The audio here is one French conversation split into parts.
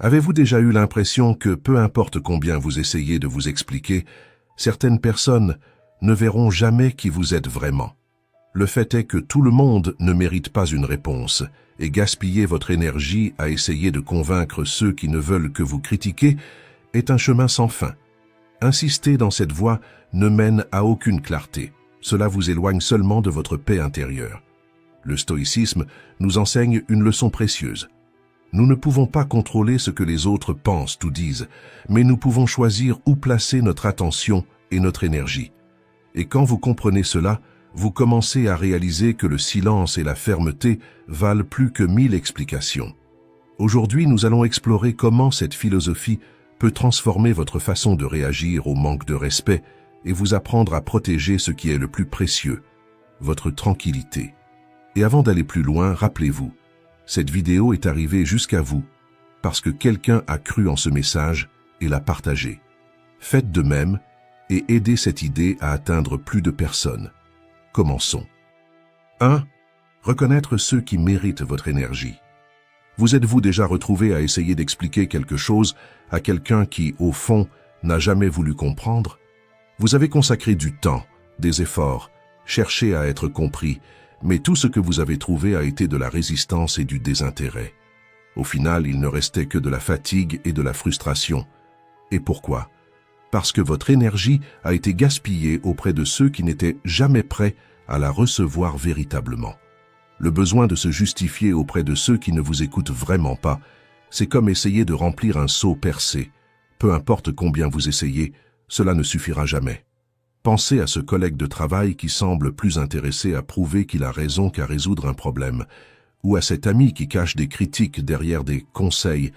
Avez-vous déjà eu l'impression que, peu importe combien vous essayez de vous expliquer, certaines personnes ne verront jamais qui vous êtes vraiment? Le fait est que tout le monde ne mérite pas une réponse, et gaspiller votre énergie à essayer de convaincre ceux qui ne veulent que vous critiquer est un chemin sans fin. Insister dans cette voie ne mène à aucune clarté. Cela vous éloigne seulement de votre paix intérieure. Le stoïcisme nous enseigne une leçon précieuse. Nous ne pouvons pas contrôler ce que les autres pensent ou disent, mais nous pouvons choisir où placer notre attention et notre énergie. Et quand vous comprenez cela, vous commencez à réaliser que le silence et la fermeté valent plus que 1000 explications. Aujourd'hui, nous allons explorer comment cette philosophie peut transformer votre façon de réagir au manque de respect et vous apprendre à protéger ce qui est le plus précieux, votre tranquillité. Et avant d'aller plus loin, rappelez-vous, cette vidéo est arrivée jusqu'à vous parce que quelqu'un a cru en ce message et l'a partagé. Faites de même et aidez cette idée à atteindre plus de personnes. Commençons. 1. Reconnaître ceux qui méritent votre énergie. Vous êtes-vous déjà retrouvé à essayer d'expliquer quelque chose à quelqu'un qui, au fond, n'a jamais voulu comprendre? Vous avez consacré du temps, des efforts, cherché à être compris, mais tout ce que vous avez trouvé a été de la résistance et du désintérêt. Au final, il ne restait que de la fatigue et de la frustration. Et pourquoi? Parce que votre énergie a été gaspillée auprès de ceux qui n'étaient jamais prêts à la recevoir véritablement. Le besoin de se justifier auprès de ceux qui ne vous écoutent vraiment pas, c'est comme essayer de remplir un seau percé. Peu importe combien vous essayez, cela ne suffira jamais. Pensez à ce collègue de travail qui semble plus intéressé à prouver qu'il a raison qu'à résoudre un problème, ou à cet ami qui cache des critiques derrière des conseils,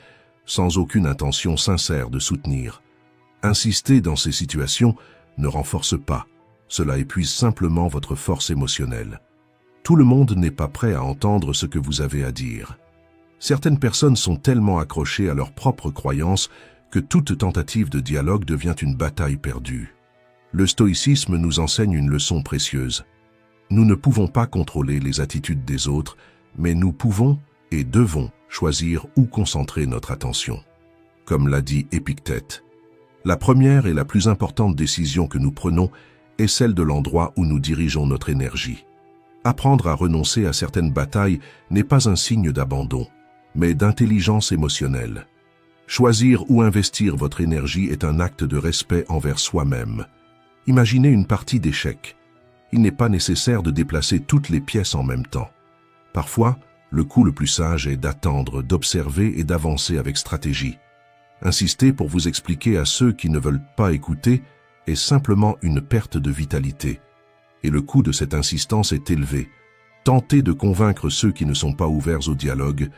sans aucune intention sincère de soutenir. Insister dans ces situations ne renforce pas, cela épuise simplement votre force émotionnelle. Tout le monde n'est pas prêt à entendre ce que vous avez à dire. Certaines personnes sont tellement accrochées à leurs propres croyances que toute tentative de dialogue devient une bataille perdue. Le stoïcisme nous enseigne une leçon précieuse. Nous ne pouvons pas contrôler les attitudes des autres, mais nous pouvons et devons choisir où concentrer notre attention. Comme l'a dit Épictète, la première et la plus importante décision que nous prenons est celle de l'endroit où nous dirigeons notre énergie. Apprendre à renoncer à certaines batailles n'est pas un signe d'abandon, mais d'intelligence émotionnelle. Choisir où investir votre énergie est un acte de respect envers soi-même. Imaginez une partie d'échecs. Il n'est pas nécessaire de déplacer toutes les pièces en même temps. Parfois, le coup le plus sage est d'attendre, d'observer et d'avancer avec stratégie. Insister pour vous expliquer à ceux qui ne veulent pas écouter est simplement une perte de vitalité. Et le coût de cette insistance est élevé. Tenter de convaincre ceux qui ne sont pas ouverts au dialogue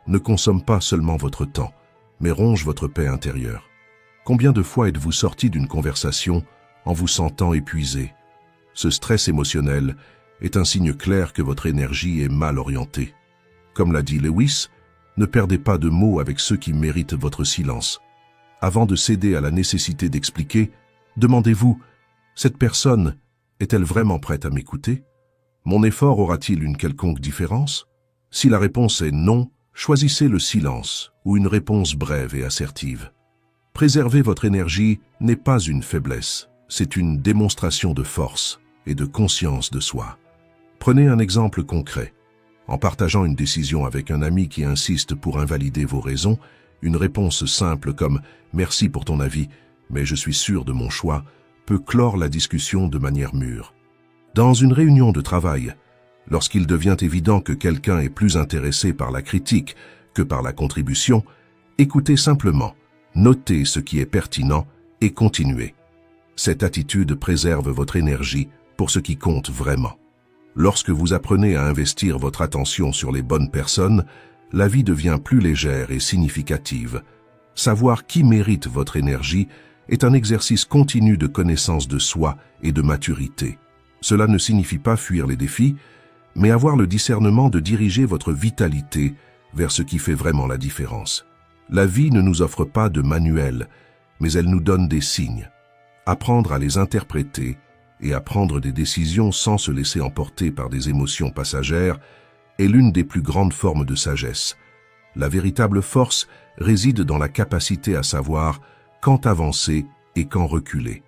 ne consomme pas seulement votre temps, mais ronge votre paix intérieure. Combien de fois êtes-vous sorti d'une conversation en vous sentant épuisé? Ce stress émotionnel est un signe clair que votre énergie est mal orientée. Comme l'a dit Lewis, ne perdez pas de mots avec ceux qui méritent votre silence. Avant de céder à la nécessité d'expliquer, demandez-vous, cette personne est-elle vraiment prête à m'écouter? Mon effort aura-t-il une quelconque différence? Si la réponse est non, choisissez le silence ou une réponse brève et assertive. Préserver votre énergie n'est pas une faiblesse, c'est une démonstration de force et de conscience de soi. Prenez un exemple concret. En partageant une décision avec un ami qui insiste pour invalider vos raisons, une réponse simple comme « Merci pour ton avis, mais je suis sûr de mon choix » peut clore la discussion de manière mûre. Dans une réunion de travail, lorsqu'il devient évident que quelqu'un est plus intéressé par la critique que par la contribution, écoutez simplement, notez ce qui est pertinent et continuez. Cette attitude préserve votre énergie pour ce qui compte vraiment. Lorsque vous apprenez à investir votre attention sur les bonnes personnes, la vie devient plus légère et significative. Savoir qui mérite votre énergie est un exercice continu de connaissance de soi et de maturité. Cela ne signifie pas fuir les défis, mais avoir le discernement de diriger votre vitalité vers ce qui fait vraiment la différence. La vie ne nous offre pas de manuel, mais elle nous donne des signes. Apprendre à les interpréter et à prendre des décisions sans se laisser emporter par des émotions passagères est l'une des plus grandes formes de sagesse. La véritable force réside dans la capacité à savoir quand avancer et quand reculer.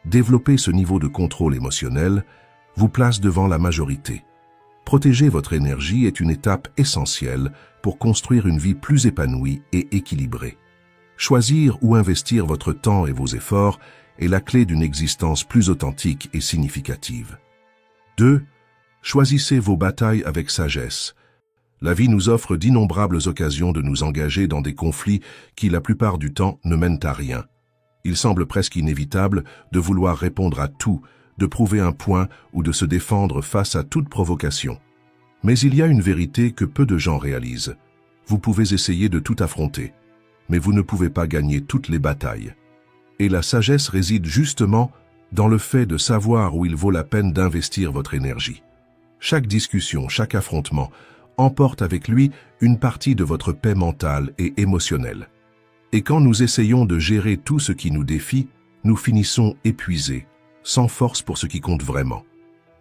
Développer ce niveau de contrôle émotionnel vous place devant la majorité. Protéger votre énergie est une étape essentielle pour construire une vie plus épanouie et équilibrée. Choisir où investir votre temps et vos efforts est la clé d'une existence plus authentique et significative. 2. Choisissez vos batailles avec sagesse. La vie nous offre d'innombrables occasions de nous engager dans des conflits qui, la plupart du temps, ne mènent à rien. Il semble presque inévitable de vouloir répondre à tout, de prouver un point ou de se défendre face à toute provocation. Mais il y a une vérité que peu de gens réalisent. Vous pouvez essayer de tout affronter, mais vous ne pouvez pas gagner toutes les batailles. Et la sagesse réside justement dans le fait de savoir où il vaut la peine d'investir votre énergie. Chaque discussion, chaque affrontement emporte avec lui une partie de votre paix mentale et émotionnelle. Et quand nous essayons de gérer tout ce qui nous défie, nous finissons épuisés, sans force pour ce qui compte vraiment.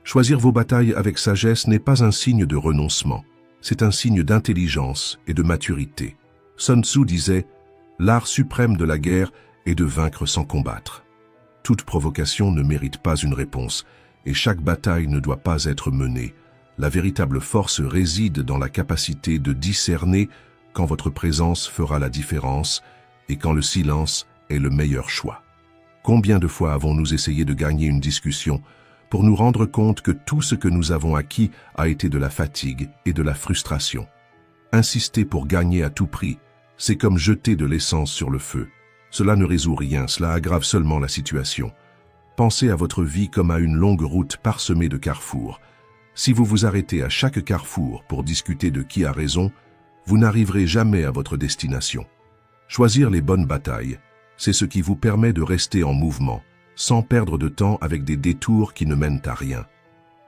Choisir vos batailles avec sagesse n'est pas un signe de renoncement, c'est un signe d'intelligence et de maturité. Sun Tzu disait « L'art suprême de la guerre est de vaincre sans combattre ». Toute provocation ne mérite pas une réponse, et chaque bataille ne doit pas être menée. La véritable force réside dans la capacité de discerner quand votre présence fera la différence et quand le silence est le meilleur choix. Combien de fois avons-nous essayé de gagner une discussion pour nous rendre compte que tout ce que nous avons acquis a été de la fatigue et de la frustration? Insister pour gagner à tout prix, c'est comme jeter de l'essence sur le feu. Cela ne résout rien, cela aggrave seulement la situation. Pensez à votre vie comme à une longue route parsemée de carrefours. Si vous vous arrêtez à chaque carrefour pour discuter de qui a raison, vous n'arriverez jamais à votre destination. Choisir les bonnes batailles, c'est ce qui vous permet de rester en mouvement, sans perdre de temps avec des détours qui ne mènent à rien.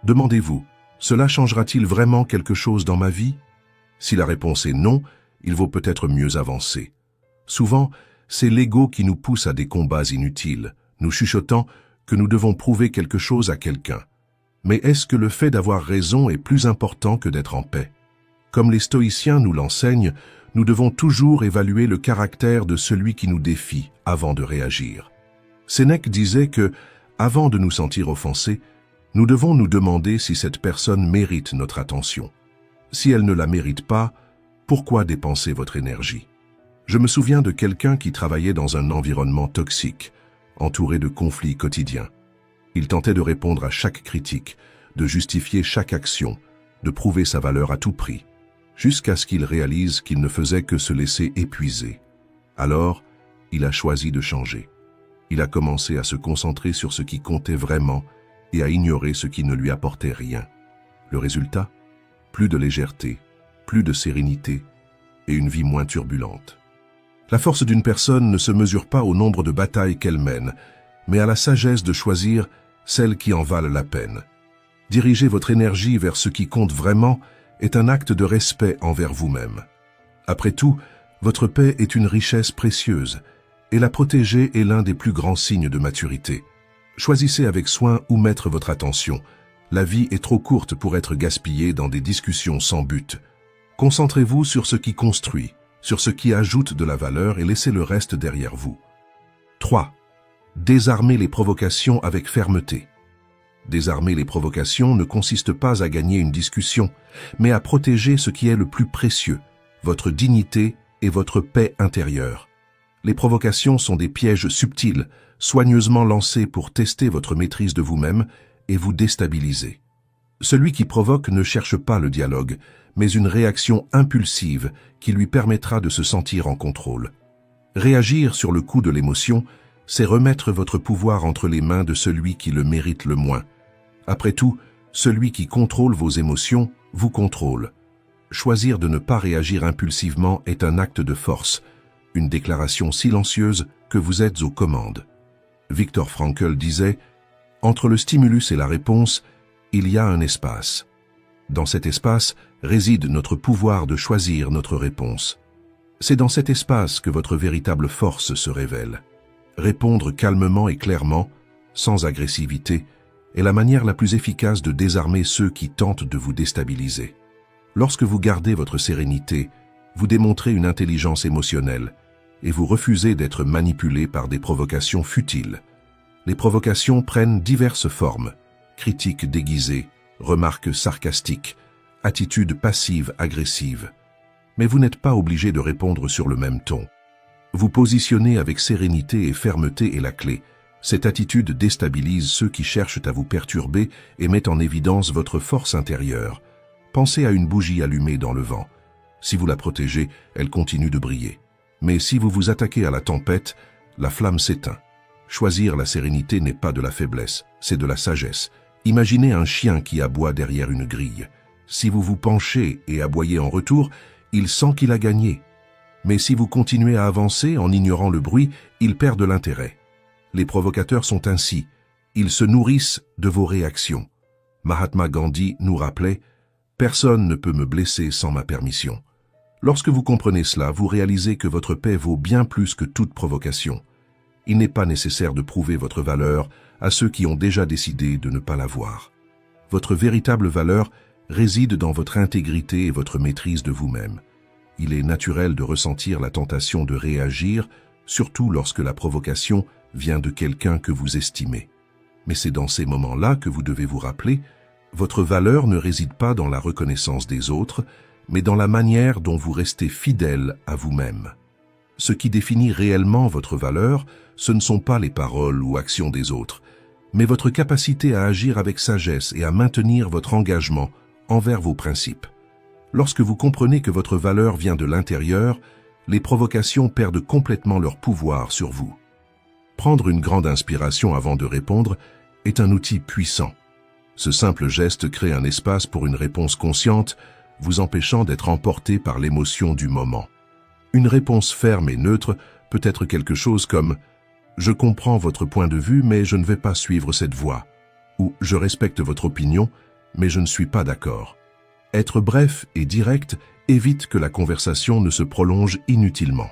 Demandez-vous, cela changera-t-il vraiment quelque chose dans ma vie? Si la réponse est non, il vaut peut-être mieux avancer. Souvent, c'est l'ego qui nous pousse à des combats inutiles, nous chuchotant que nous devons prouver quelque chose à quelqu'un. Mais est-ce que le fait d'avoir raison est plus important que d'être en paix? Comme les stoïciens nous l'enseignent, nous devons toujours évaluer le caractère de celui qui nous défie avant de réagir. Sénèque disait que, avant de nous sentir offensés, nous devons nous demander si cette personne mérite notre attention. Si elle ne la mérite pas, pourquoi dépenser votre énergie? Je me souviens de quelqu'un qui travaillait dans un environnement toxique, entouré de conflits quotidiens. Il tentait de répondre à chaque critique, de justifier chaque action, de prouver sa valeur à tout prix, jusqu'à ce qu'il réalise qu'il ne faisait que se laisser épuiser. Alors, il a choisi de changer. Il a commencé à se concentrer sur ce qui comptait vraiment et à ignorer ce qui ne lui apportait rien. Le résultat? Plus de légèreté, plus de sérénité et une vie moins turbulente. La force d'une personne ne se mesure pas au nombre de batailles qu'elle mène, mais à la sagesse de choisir celles qui en valent la peine. Diriger votre énergie vers ce qui compte vraiment est un acte de respect envers vous-même. Après tout, votre paix est une richesse précieuse, et la protéger est l'un des plus grands signes de maturité. Choisissez avec soin où mettre votre attention. La vie est trop courte pour être gaspillée dans des discussions sans but. Concentrez-vous sur ce qui construit, sur ce qui ajoute de la valeur et laissez le reste derrière vous. 3. Désarmer les provocations avec fermeté. Désarmer les provocations ne consiste pas à gagner une discussion, mais à protéger ce qui est le plus précieux, votre dignité et votre paix intérieure. Les provocations sont des pièges subtils, soigneusement lancés pour tester votre maîtrise de vous-même et vous déstabiliser. Celui qui provoque ne cherche pas le dialogue, mais une réaction impulsive qui lui permettra de se sentir en contrôle. Réagir sur le coup de l'émotion, c'est remettre votre pouvoir entre les mains de celui qui le mérite le moins. Après tout, celui qui contrôle vos émotions vous contrôle. Choisir de ne pas réagir impulsivement est un acte de force, une déclaration silencieuse que vous êtes aux commandes. Viktor Frankl disait « Entre le stimulus et la réponse, il y a un espace. Dans cet espace réside notre pouvoir de choisir notre réponse. C'est dans cet espace que votre véritable force se révèle. Répondre calmement et clairement, sans agressivité, est la manière la plus efficace de désarmer ceux qui tentent de vous déstabiliser. Lorsque vous gardez votre sérénité, Vous démontrez une intelligence émotionnelle et vous refusez d'être manipulé par des provocations futiles. Les provocations prennent diverses formes: critiques déguisées, remarques sarcastiques, attitudes passives-agressives. Mais vous n'êtes pas obligé de répondre sur le même ton. Vous positionnez avec sérénité et fermeté est la clé. Cette attitude déstabilise ceux qui cherchent à vous perturber et met en évidence votre force intérieure. Pensez à une bougie allumée dans le vent. Si vous la protégez, elle continue de briller. Mais si vous vous attaquez à la tempête, la flamme s'éteint. Choisir la sérénité n'est pas de la faiblesse, c'est de la sagesse. Imaginez un chien qui aboie derrière une grille. Si vous vous penchez et aboyez en retour, il sent qu'il a gagné. Mais si vous continuez à avancer en ignorant le bruit, il perd de l'intérêt. Les provocateurs sont ainsi. Ils se nourrissent de vos réactions. Mahatma Gandhi nous rappelait « Personne ne peut me blesser sans ma permission ». Lorsque vous comprenez cela, vous réalisez que votre paix vaut bien plus que toute provocation. Il n'est pas nécessaire de prouver votre valeur à ceux qui ont déjà décidé de ne pas la voir. Votre véritable valeur réside dans votre intégrité et votre maîtrise de vous-même. Il est naturel de ressentir la tentation de réagir, surtout lorsque la provocation vient de quelqu'un que vous estimez. Mais c'est dans ces moments-là que vous devez vous rappeler, votre valeur ne réside pas dans la reconnaissance des autres, mais dans la manière dont vous restez fidèle à vous-même. Ce qui définit réellement votre valeur, ce ne sont pas les paroles ou actions des autres, mais votre capacité à agir avec sagesse et à maintenir votre engagement envers vos principes. Lorsque vous comprenez que votre valeur vient de l'intérieur, les provocations perdent complètement leur pouvoir sur vous. Prendre une grande inspiration avant de répondre est un outil puissant. Ce simple geste crée un espace pour une réponse consciente, vous empêchant d'être emporté par l'émotion du moment. Une réponse ferme et neutre peut être quelque chose comme « Je comprends votre point de vue, mais je ne vais pas suivre cette voie » ou « Je respecte votre opinion, mais je ne suis pas d'accord ». Être bref et direct évite que la conversation ne se prolonge inutilement.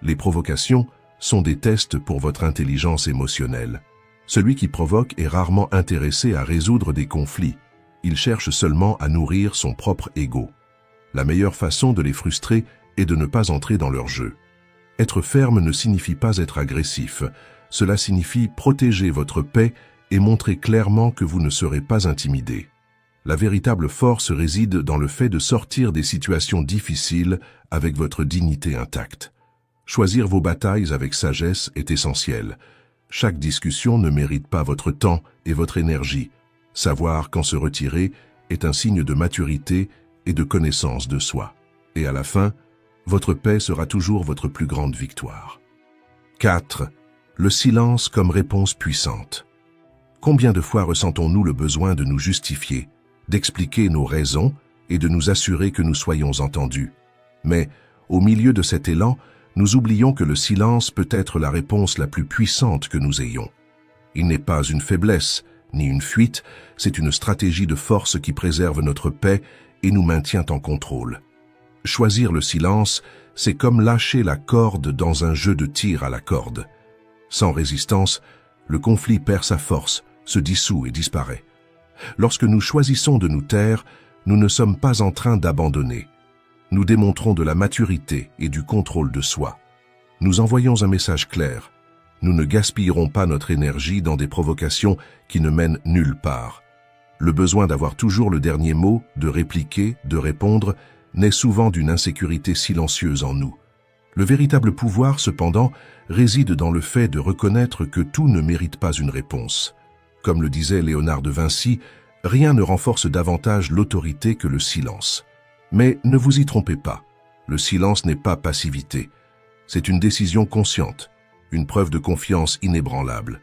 Les provocations sont des tests pour votre intelligence émotionnelle. Celui qui provoque est rarement intéressé à résoudre des conflits. Il cherche seulement à nourrir son propre ego. La meilleure façon de les frustrer est de ne pas entrer dans leur jeu. Être ferme ne signifie pas être agressif. Cela signifie protéger votre paix et montrer clairement que vous ne serez pas intimidé. La véritable force réside dans le fait de sortir des situations difficiles avec votre dignité intacte. Choisir vos batailles avec sagesse est essentiel. Chaque discussion ne mérite pas votre temps et votre énergie. Savoir quand se retirer est un signe de maturité et de connaissance de soi. Et à la fin, votre paix sera toujours votre plus grande victoire. 4. Le silence comme réponse puissante. Combien de fois ressentons-nous le besoin de nous justifier, d'expliquer nos raisons et de nous assurer que nous soyons entendus? Mais, au milieu de cet élan, nous oublions que le silence peut être la réponse la plus puissante que nous ayons. Il n'est pas une faiblesse, ni une fuite, c'est une stratégie de force qui préserve notre paix et nous maintient en contrôle. Choisir le silence, c'est comme lâcher la corde dans un jeu de tir à la corde. Sans résistance, le conflit perd sa force, se dissout et disparaît. Lorsque nous choisissons de nous taire, nous ne sommes pas en train d'abandonner. Nous démontrons de la maturité et du contrôle de soi. Nous envoyons un message clair. Nous ne gaspillerons pas notre énergie dans des provocations qui ne mènent nulle part. Le besoin d'avoir toujours le dernier mot, de répliquer, de répondre, naît souvent d'une insécurité silencieuse en nous. Le véritable pouvoir, cependant, réside dans le fait de reconnaître que tout ne mérite pas une réponse. Comme le disait Léonard de Vinci, rien ne renforce davantage l'autorité que le silence. Mais ne vous y trompez pas, le silence n'est pas passivité. C'est une décision consciente, une preuve de confiance inébranlable.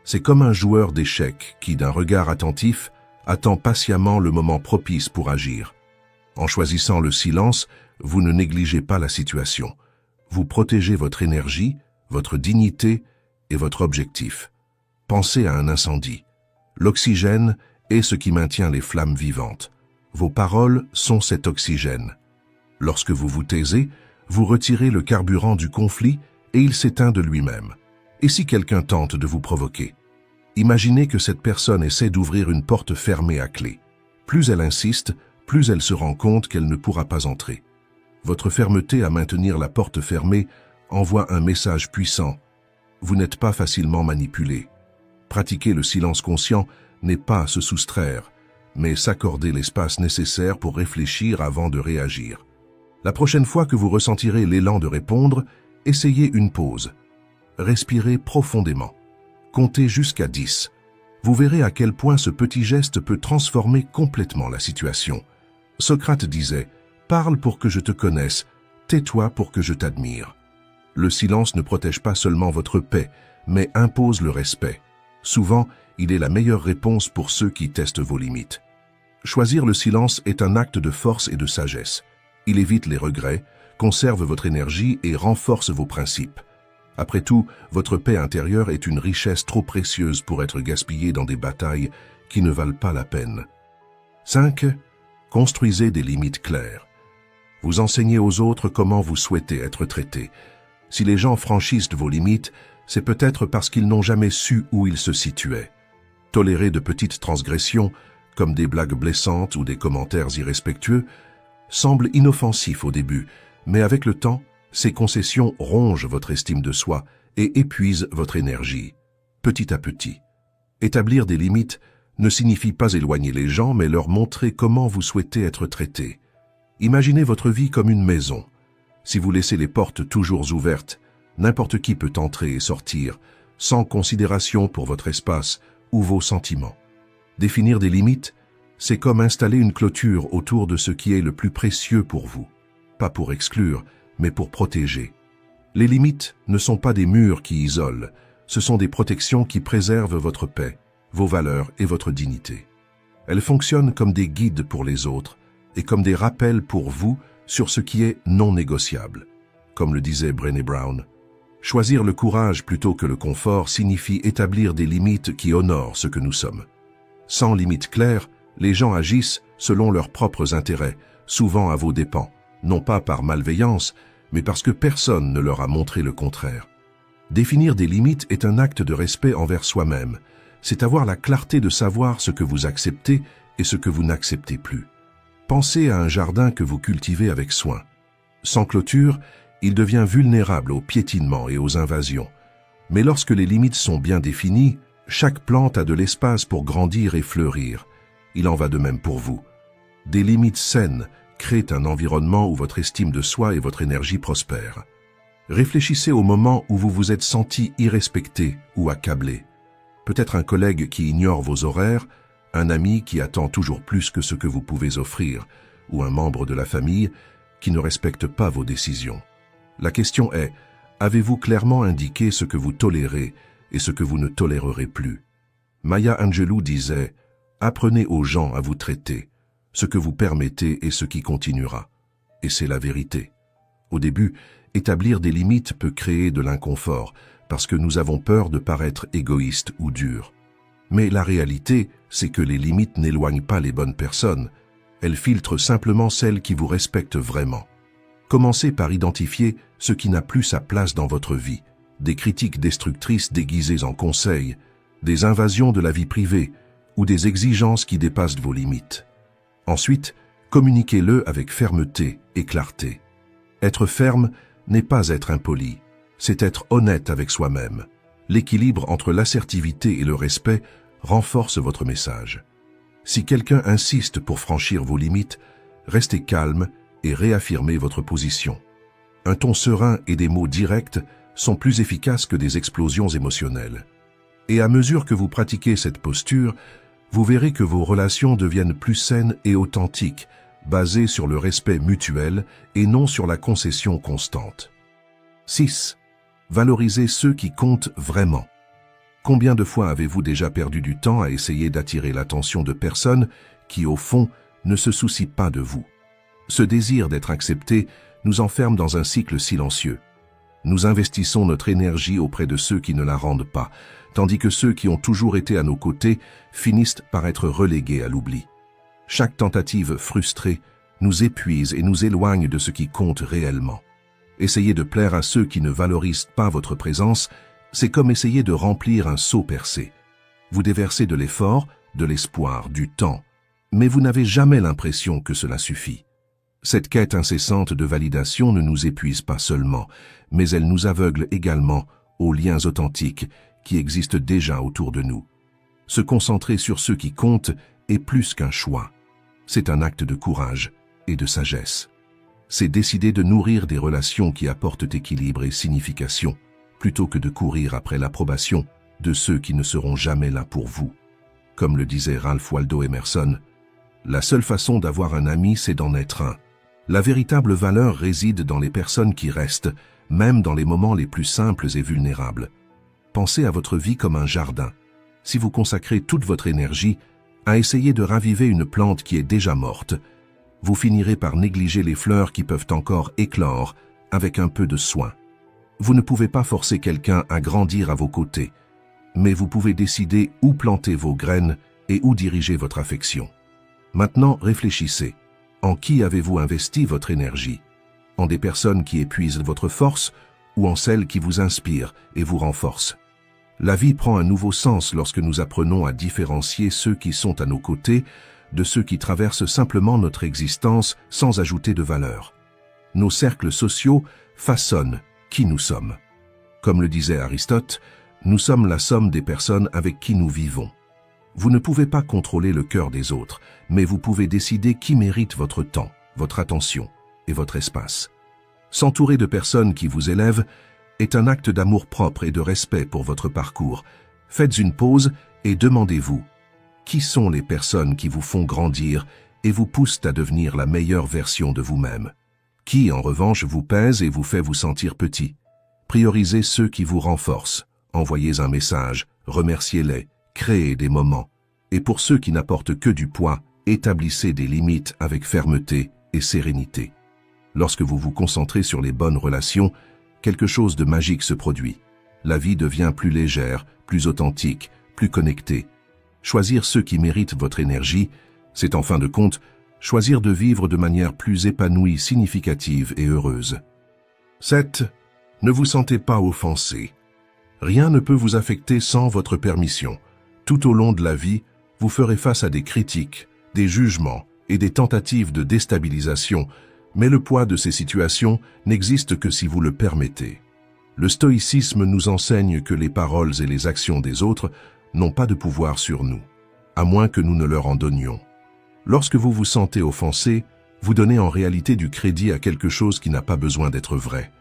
C'est comme un joueur d'échecs qui, d'un regard attentif, attend patiemment le moment propice pour agir. En choisissant le silence, vous ne négligez pas la situation. Vous protégez votre énergie, votre dignité et votre objectif. Pensez à un incendie. L'oxygène est ce qui maintient les flammes vivantes. Vos paroles sont cet oxygène. Lorsque vous vous taisez, vous retirez le carburant du conflit et il s'éteint de lui-même. Et si quelqu'un tente de vous provoquer? Imaginez que cette personne essaie d'ouvrir une porte fermée à clé. Plus elle insiste, plus elle se rend compte qu'elle ne pourra pas entrer. Votre fermeté à maintenir la porte fermée envoie un message puissant. Vous n'êtes pas facilement manipulé. Pratiquer le silence conscient n'est pas se soustraire, mais s'accorder l'espace nécessaire pour réfléchir avant de réagir. La prochaine fois que vous ressentirez l'élan de répondre, essayez une pause. Respirez profondément. Comptez jusqu'à 10. Vous verrez à quel point ce petit geste peut transformer complètement la situation. Socrate disait « Parle pour que je te connaisse, tais-toi pour que je t'admire ». Le silence ne protège pas seulement votre paix, mais impose le respect. Souvent, il est la meilleure réponse pour ceux qui testent vos limites. Choisir le silence est un acte de force et de sagesse. Il évite les regrets, conserve votre énergie et renforce vos principes. Après tout, votre paix intérieure est une richesse trop précieuse pour être gaspillée dans des batailles qui ne valent pas la peine. 5. Construisez des limites claires. Vous enseignez aux autres comment vous souhaitez être traités. Si les gens franchissent vos limites, c'est peut-être parce qu'ils n'ont jamais su où ils se situaient. Tolérer de petites transgressions, comme des blagues blessantes ou des commentaires irrespectueux, semble inoffensif au début, mais avec le temps, ces concessions rongent votre estime de soi et épuisent votre énergie, petit à petit. Établir des limites ne signifie pas éloigner les gens, mais leur montrer comment vous souhaitez être traité. Imaginez votre vie comme une maison. Si vous laissez les portes toujours ouvertes, n'importe qui peut entrer et sortir, sans considération pour votre espace ou vos sentiments. Définir des limites, c'est comme installer une clôture autour de ce qui est le plus précieux pour vous. Pas pour exclure, mais pour protéger. Les limites ne sont pas des murs qui isolent, ce sont des protections qui préservent votre paix, vos valeurs et votre dignité. Elles fonctionnent comme des guides pour les autres et comme des rappels pour vous sur ce qui est non négociable. Comme le disait Brené Brown, choisir le courage plutôt que le confort signifie établir des limites qui honorent ce que nous sommes. Sans limites claires, les gens agissent selon leurs propres intérêts, souvent à vos dépens, non pas par malveillance, mais parce que personne ne leur a montré le contraire. Définir des limites est un acte de respect envers soi-même. C'est avoir la clarté de savoir ce que vous acceptez et ce que vous n'acceptez plus. Pensez à un jardin que vous cultivez avec soin. Sans clôture, il devient vulnérable aux piétinements et aux invasions. Mais lorsque les limites sont bien définies, chaque plante a de l'espace pour grandir et fleurir. Il en va de même pour vous. Des limites saines créent un environnement où votre estime de soi et votre énergie prospèrent. Réfléchissez au moment où vous vous êtes senti irrespecté ou accablé. Peut-être un collègue qui ignore vos horaires, un ami qui attend toujours plus que ce que vous pouvez offrir, ou un membre de la famille qui ne respecte pas vos décisions. La question est, avez-vous clairement indiqué ce que vous tolérez et ce que vous ne tolérerez plus? Maya Angelou disait « Apprenez aux gens à vous traiter, ce que vous permettez et ce qui continuera. » Et c'est la vérité. Au début, établir des limites peut créer de l'inconfort, parce que nous avons peur de paraître égoïste ou dur. Mais la réalité, c'est que les limites n'éloignent pas les bonnes personnes. Elles filtrent simplement celles qui vous respectent vraiment. Commencez par identifier ce qui n'a plus sa place dans votre vie, des critiques destructrices déguisées en conseils, des invasions de la vie privée ou des exigences qui dépassent vos limites. Ensuite, communiquez-le avec fermeté et clarté. Être ferme n'est pas être impoli, c'est être honnête avec soi-même. L'équilibre entre l'assertivité et le respect renforce votre message. Si quelqu'un insiste pour franchir vos limites, restez calme et réaffirmez votre position. Un ton serein et des mots directs sont plus efficaces que des explosions émotionnelles. Et à mesure que vous pratiquez cette posture, vous verrez que vos relations deviennent plus saines et authentiques, basées sur le respect mutuel et non sur la concession constante. 6. Valorisez ceux qui comptent vraiment. Combien de fois avez-vous déjà perdu du temps à essayer d'attirer l'attention de personnes qui, au fond, ne se soucient pas de vous? Ce désir d'être accepté nous enferme dans un cycle silencieux. Nous investissons notre énergie auprès de ceux qui ne la rendent pas, tandis que ceux qui ont toujours été à nos côtés finissent par être relégués à l'oubli. Chaque tentative frustrée nous épuise et nous éloigne de ce qui compte réellement. Essayer de plaire à ceux qui ne valorisent pas votre présence, c'est comme essayer de remplir un seau percé. Vous déversez de l'effort, de l'espoir, du temps, mais vous n'avez jamais l'impression que cela suffit. Cette quête incessante de validation ne nous épuise pas seulement, mais elle nous aveugle également aux liens authentiques qui existent déjà autour de nous. Se concentrer sur ce qui compte est plus qu'un choix. C'est un acte de courage et de sagesse. C'est décider de nourrir des relations qui apportent équilibre et signification, plutôt que de courir après l'approbation de ceux qui ne seront jamais là pour vous. Comme le disait Ralph Waldo Emerson, la seule façon d'avoir un ami, c'est d'en être un. La véritable valeur réside dans les personnes qui restent, même dans les moments les plus simples et vulnérables. Pensez à votre vie comme un jardin. Si vous consacrez toute votre énergie à essayer de raviver une plante qui est déjà morte, vous finirez par négliger les fleurs qui peuvent encore éclore avec un peu de soin. Vous ne pouvez pas forcer quelqu'un à grandir à vos côtés, mais vous pouvez décider où planter vos graines et où diriger votre affection. Maintenant, réfléchissez. En qui avez-vous investi votre énergie? En des personnes qui épuisent votre force ou en celles qui vous inspirent et vous renforcent? La vie prend un nouveau sens lorsque nous apprenons à différencier ceux qui sont à nos côtés de ceux qui traversent simplement notre existence sans ajouter de valeur. Nos cercles sociaux façonnent qui nous sommes. Comme le disait Aristote, nous sommes la somme des personnes avec qui nous vivons. Vous ne pouvez pas contrôler le cœur des autres, mais vous pouvez décider qui mérite votre temps, votre attention et votre espace. S'entourer de personnes qui vous élèvent est un acte d'amour-propre et de respect pour votre parcours. Faites une pause et demandez-vous, qui sont les personnes qui vous font grandir et vous poussent à devenir la meilleure version de vous-même? Qui, en revanche, vous pèse et vous fait vous sentir petit? Priorisez ceux qui vous renforcent. Envoyez un message, remerciez-les, créez des moments. Et pour ceux qui n'apportent que du poids, établissez des limites avec fermeté et sérénité. Lorsque vous vous concentrez sur les bonnes relations, quelque chose de magique se produit. La vie devient plus légère, plus authentique, plus connectée. Choisir ceux qui méritent votre énergie, c'est en fin de compte choisir de vivre de manière plus épanouie, significative et heureuse. 7. Ne vous sentez pas offensé. Rien ne peut vous affecter sans votre permission. Tout au long de la vie, vous ferez face à des critiques, des jugements et des tentatives de déstabilisation, mais le poids de ces situations n'existe que si vous le permettez. Le stoïcisme nous enseigne que les paroles et les actions des autres n'ont pas de pouvoir sur nous, à moins que nous ne leur en donnions. Lorsque vous vous sentez offensé, vous donnez en réalité du crédit à quelque chose qui n'a pas besoin d'être vrai.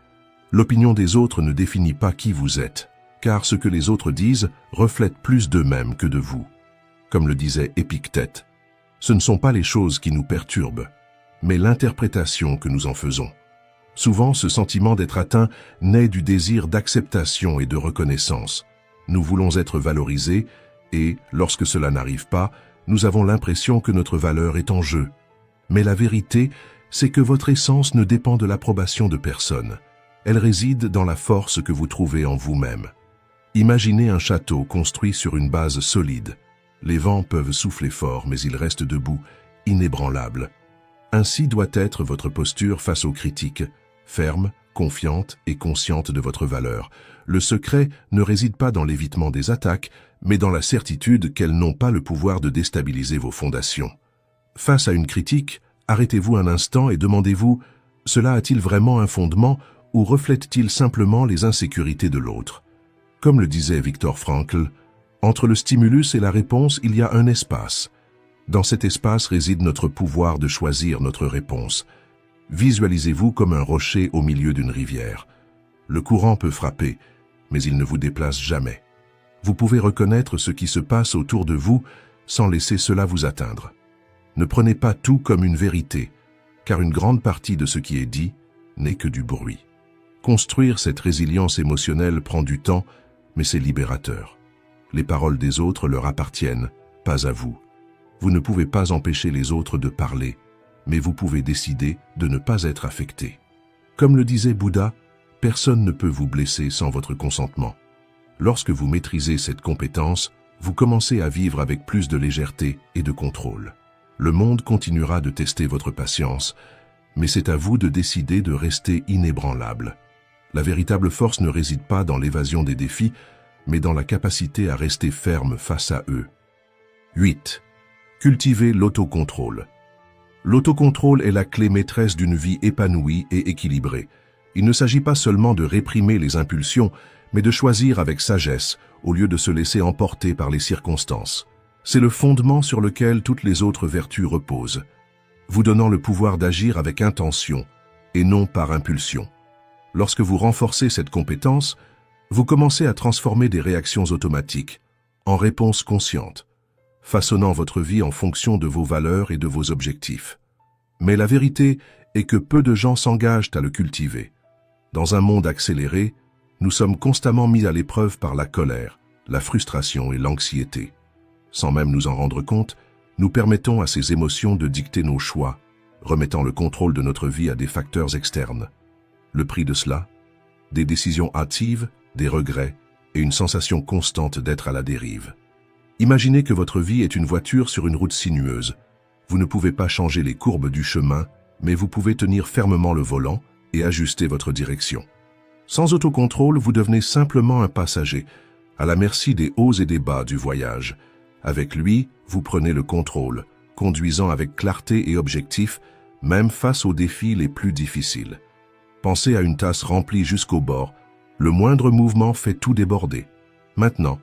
L'opinion des autres ne définit pas qui vous êtes, car ce que les autres disent reflète plus d'eux-mêmes que de vous. Comme le disait Épictète, ce ne sont pas les choses qui nous perturbent, mais l'interprétation que nous en faisons. Souvent, ce sentiment d'être atteint naît du désir d'acceptation et de reconnaissance. Nous voulons être valorisés et, lorsque cela n'arrive pas, nous avons l'impression que notre valeur est en jeu. Mais la vérité, c'est que votre essence ne dépend de l'approbation de personne. Elle réside dans la force que vous trouvez en vous-même. Imaginez un château construit sur une base solide. Les vents peuvent souffler fort, mais il reste debout, inébranlable. Ainsi doit être votre posture face aux critiques, ferme, confiante et consciente de votre valeur. Le secret ne réside pas dans l'évitement des attaques, mais dans la certitude qu'elles n'ont pas le pouvoir de déstabiliser vos fondations. Face à une critique, arrêtez-vous un instant et demandez-vous, cela a-t-il vraiment un fondement ou reflète-t-il simplement les insécurités de l'autre? Comme le disait Viktor Frankl, entre le stimulus et la réponse, il y a un espace. Dans cet espace réside notre pouvoir de choisir notre réponse. Visualisez-vous comme un rocher au milieu d'une rivière. Le courant peut frapper, mais il ne vous déplace jamais. Vous pouvez reconnaître ce qui se passe autour de vous sans laisser cela vous atteindre. Ne prenez pas tout comme une vérité, car une grande partie de ce qui est dit n'est que du bruit. Construire cette résilience émotionnelle prend du temps, mais c'est libérateur. Les paroles des autres leur appartiennent, pas à vous. Vous ne pouvez pas empêcher les autres de parler, mais vous pouvez décider de ne pas être affecté. Comme le disait Bouddha, personne ne peut vous blesser sans votre consentement. Lorsque vous maîtrisez cette compétence, vous commencez à vivre avec plus de légèreté et de contrôle. Le monde continuera de tester votre patience, mais c'est à vous de décider de rester inébranlable. La véritable force ne réside pas dans l'évasion des défis, mais dans la capacité à rester ferme face à eux. 8. Cultivez l'autocontrôle. L'autocontrôle est la clé maîtresse d'une vie épanouie et équilibrée. Il ne s'agit pas seulement de réprimer les impulsions, mais de choisir avec sagesse, au lieu de se laisser emporter par les circonstances. C'est le fondement sur lequel toutes les autres vertus reposent, vous donnant le pouvoir d'agir avec intention et non par impulsion. Lorsque vous renforcez cette compétence, vous commencez à transformer des réactions automatiques en réponses conscientes, façonnant votre vie en fonction de vos valeurs et de vos objectifs. Mais la vérité est que peu de gens s'engagent à le cultiver. Dans un monde accéléré, nous sommes constamment mis à l'épreuve par la colère, la frustration et l'anxiété. Sans même nous en rendre compte, nous permettons à ces émotions de dicter nos choix, remettant le contrôle de notre vie à des facteurs externes. Le prix de cela? Des décisions hâtives, des regrets et une sensation constante d'être à la dérive. Imaginez que votre vie est une voiture sur une route sinueuse. Vous ne pouvez pas changer les courbes du chemin, mais vous pouvez tenir fermement le volant et ajuster votre direction. Sans autocontrôle, vous devenez simplement un passager, à la merci des hauts et des bas du voyage. Avec lui, vous prenez le contrôle, conduisant avec clarté et objectif, même face aux défis les plus difficiles. Pensez à une tasse remplie jusqu'au bord. Le moindre mouvement fait tout déborder. Maintenant,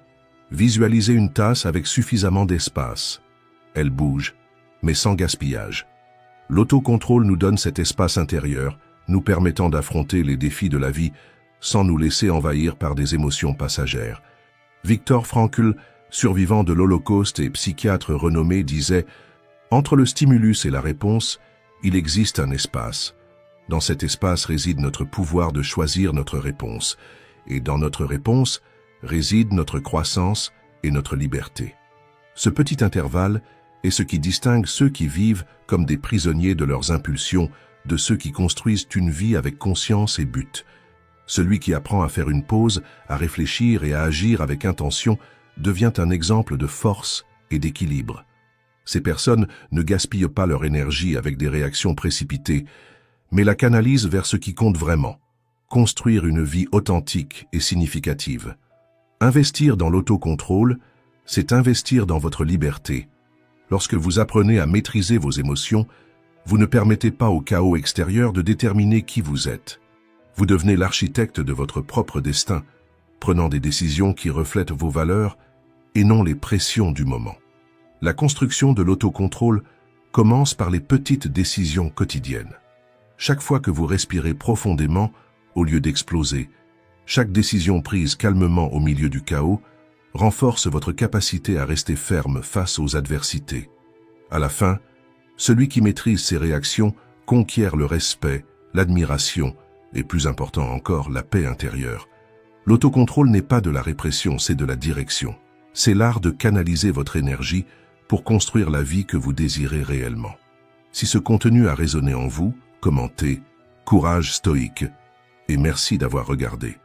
visualisez une tasse avec suffisamment d'espace. Elle bouge, mais sans gaspillage. L'autocontrôle nous donne cet espace intérieur, nous permettant d'affronter les défis de la vie sans nous laisser envahir par des émotions passagères. Viktor Frankl, survivant de l'Holocauste et psychiatre renommé, disait « Entre le stimulus et la réponse, il existe un espace. Dans cet espace réside notre pouvoir de choisir notre réponse, et dans notre réponse réside notre croissance et notre liberté. » Ce petit intervalle est ce qui distingue ceux qui vivent comme des prisonniers de leurs impulsions de ceux qui construisent une vie avec conscience et but. Celui qui apprend à faire une pause, à réfléchir et à agir avec intention devient un exemple de force et d'équilibre. Ces personnes ne gaspillent pas leur énergie avec des réactions précipitées, mais la canalisent vers ce qui compte vraiment, construire une vie authentique et significative. Investir dans l'autocontrôle, c'est investir dans votre liberté. Lorsque vous apprenez à maîtriser vos émotions, vous ne permettez pas au chaos extérieur de déterminer qui vous êtes. Vous devenez l'architecte de votre propre destin, prenant des décisions qui reflètent vos valeurs et non les pressions du moment. La construction de l'autocontrôle commence par les petites décisions quotidiennes. Chaque fois que vous respirez profondément, au lieu d'exploser, chaque décision prise calmement au milieu du chaos renforce votre capacité à rester ferme face aux adversités. À la fin, celui qui maîtrise ses réactions conquiert le respect, l'admiration et, plus important encore, la paix intérieure. L'autocontrôle n'est pas de la répression, c'est de la direction. C'est l'art de canaliser votre énergie pour construire la vie que vous désirez réellement. Si ce contenu a résonné en vous, commentez, courage stoïque et merci d'avoir regardé.